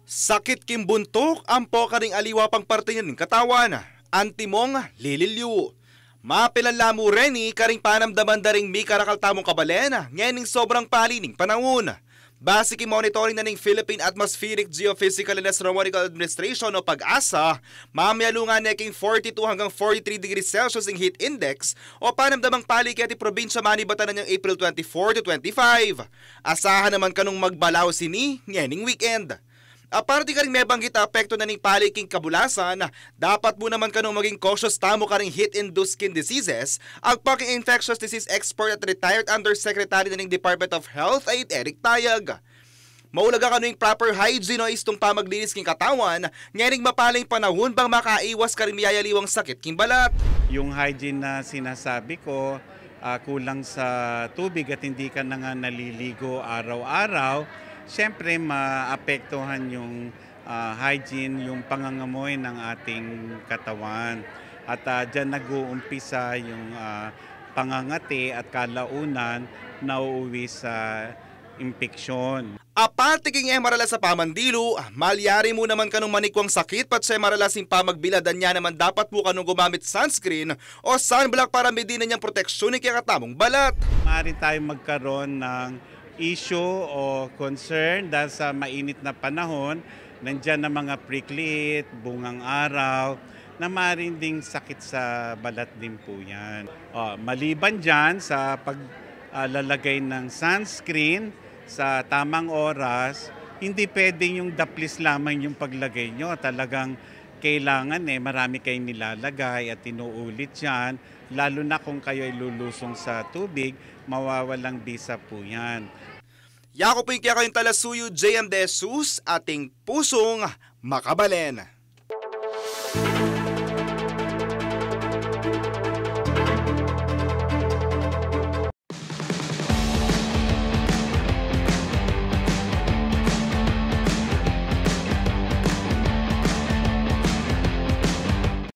Sakit kimbuntok, ampo ka ring aliwa pang parte ng katawan. Antimong lililyo. Mapilanla mo rin karing panamdaman da ring may karakaltamong kabalen, ngayon sobrang palining panahon. Base monitoring na ng Philippine Atmospheric Geophysical and Astronomical Administration o PAGASA, mamayalungan na king 42 hanggang 43 degrees Celsius ang heat index o panamdamang palikati probinsya manibatan ng April 24 to 25. Asahan naman kanong magbalaw sini ngayon weekend. Aparte ka rin may banggit apekto na ng paliking kabulasan, dapat mo naman kanong maging cautious tamo ka rin heat-induced skin diseases, ang paking infectious disease expert at retired undersecretary na ng Department of Health ay Eric Tayag. Maulaga kanong proper hygiene o istong pamaglinis king katawan, ngayon mapaling panahon bang makaiwas ka rin mayayaliwang sakit king balat. Yung hygiene na sinasabi ko, kulang sa tubig at hindi ka na nga naliligo araw-araw, siyempre maapektuhan yung hygiene, yung pangangamoy ng ating katawan. At dyan nag-uumpisa yung pangangati at kalaunan na uuwi sa impeksyon. Aparte king marala sa pamandilo, malyari mo naman kanong manikwang sakit pat siya maralasing pamagbiladan niya naman dapat mo kanong gumamit sunscreen o sunblock para medina niyang proteksyon ng kakatamong balat. Maaari tayong magkaroon ng issue o concern dahil sa mainit na panahon, nandyan na mga prickly, bungang araw, na maaaring ding sakit sa balat din po yan. Maliban dyan sa paglalagay ng sunscreen sa tamang oras, hindi pwedeng yung daplis lamang yung paglagay nyo. Talagang kailangan marami kayong nilalagay at inuulit yan. Lalo na kung kayo ay lulusong sa tubig, mawawalang bisa po yan. Yako po yung kaya kayong talasuyo, JM De Jesus, ating pusong makabalen.